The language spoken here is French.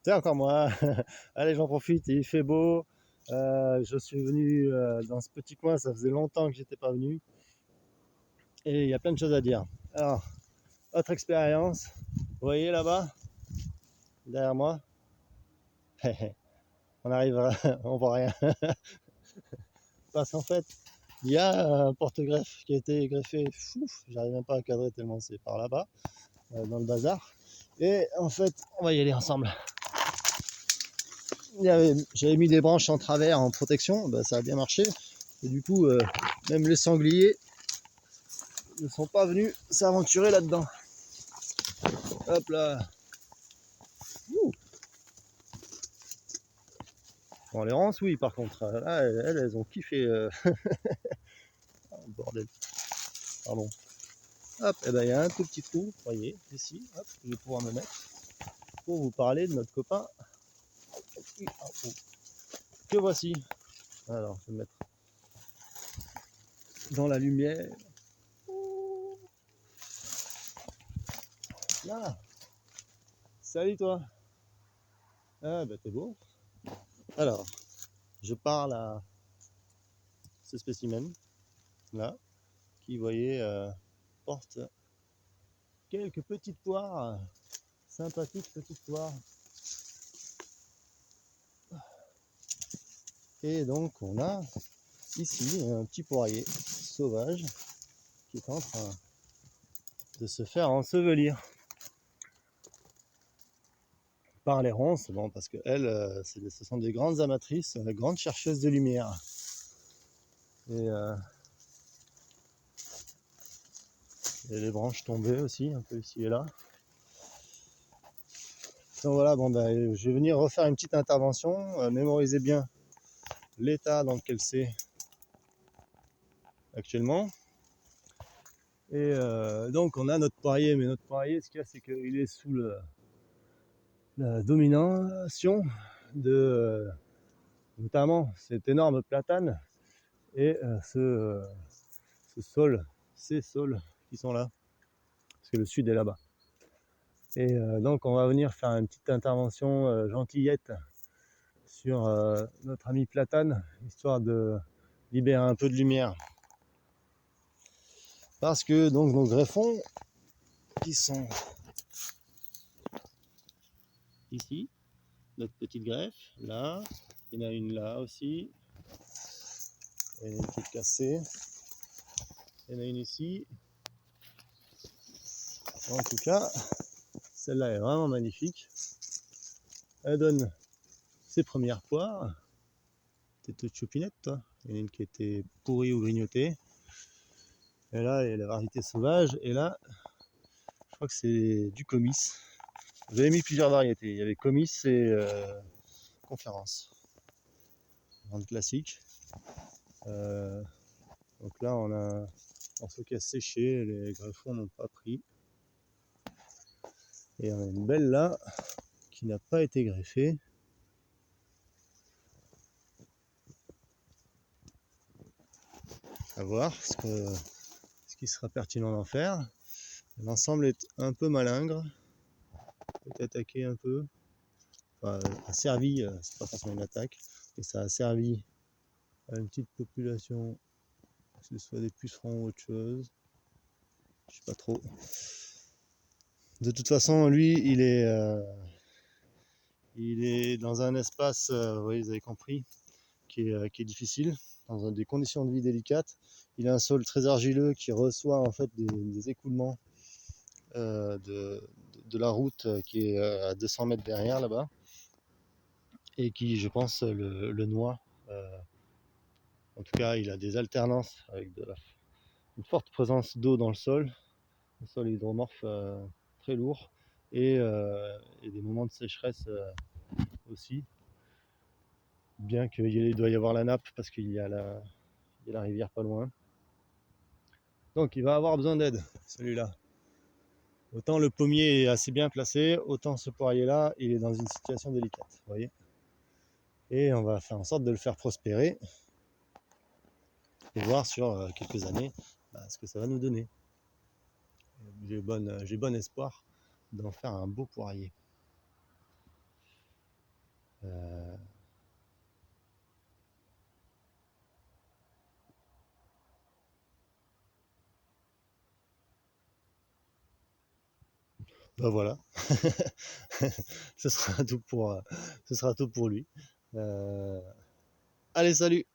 C'est encore moi. Allez, j'en profite, il fait beau. Je suis venu dans ce petit coin, ça faisait longtemps que j'étais pas venu. Et il y a plein de choses à dire. Alors, autre expérience. Vous voyez là-bas, derrière moi, on arrive, on voit rien. Parce qu'en fait, il y a un porte-greffe qui a été greffé. J'arrive même pas à cadrer tellement c'est par là-bas, dans le bazar. Et en fait, on va y aller ensemble. J'avais mis des branches en travers en protection, bah, ça a bien marché. Et du coup, même les sangliers ne sont pas venus s'aventurer là-dedans. Hop là. Ouh. Bon, les ronces, oui, par contre, là, elles ont kiffé. Oh, bordel. Pardon. Hop, et ben il y a un tout petit trou, vous voyez, ici. Hop, je vais pouvoir me mettre pour vous parler de notre copain. Que voici. Alors, je vais me mettre dans la lumière. Là. Salut toi. Ah bah t'es beau. Alors, je parle à ce spécimen là, qui, vous voyez, porte quelques petites poires, sympathiques petites poires. Et donc on a ici un petit poirier sauvage qui est en train de se faire ensevelir par les ronces, bon, parce que elles, ce sont des grandes amatrices, grandes chercheuses de lumière. Et les branches tombées aussi, un peu ici et là. Donc voilà, bon, ben, je vais venir refaire une petite intervention, mémorisez bien l'état dans lequel c'est actuellement. Et donc on a notre poirier, mais notre poirier, ce qu'il y a, c'est qu'il est sous la domination de notamment cet énorme platane et ce sol, ces sols qui sont là, parce que le sud est là-bas. Et donc on va venir faire une petite intervention gentillette sur notre ami platane, histoire de libérer un peu de lumière. Parce que donc nos greffons, qui sont ici, notre petite greffe, là, il y en a une là aussi, il y en a une qui est cassée, il y en a une ici. En tout cas, celle-là est vraiment magnifique. Elle donne ses premières poires. T'es toute choupinette, toi. Il y en a une qui était pourrie ou grignotée. Et là, il y a la variété sauvage. Et là, je crois que c'est du comice. J'avais mis plusieurs variétés. Il y avait comice et conférence. Grande classique. Donc là, on a un morceau qui a séché. Les greffons n'ont pas pris. Et on a une belle là, qui n'a pas été greffée. À voir ce qui sera pertinent d'en faire. L'ensemble est un peu malingre, peut attaquer un peu. Enfin, a servi, c'est pas forcément une attaque, mais ça a servi à une petite population, que ce soit des pucerons ou autre chose. Je sais pas trop. De toute façon, lui, il est dans un espace, vous avez compris, qui est difficile, dans des conditions de vie délicates. Il a un sol très argileux qui reçoit en fait des écoulements de la route qui est à 200 mètres derrière là-bas et qui, je pense, le noie. En tout cas, il a des alternances avec une forte présence d'eau dans le sol hydromorphe très lourd et des moments de sécheresse aussi, bien qu'il doit y avoir la nappe parce qu'il y a la rivière pas loin. Donc il va avoir besoin d'aide, celui-là. Autant le pommier est assez bien placé, autant ce poirier-là, il est dans une situation délicate, vous voyez. Et on va faire en sorte de le faire prospérer et voir sur quelques années ce que ça va nous donner. J'ai bon espoir d'en faire un beau poirier. Ben voilà, ce sera tout pour lui. Allez, salut!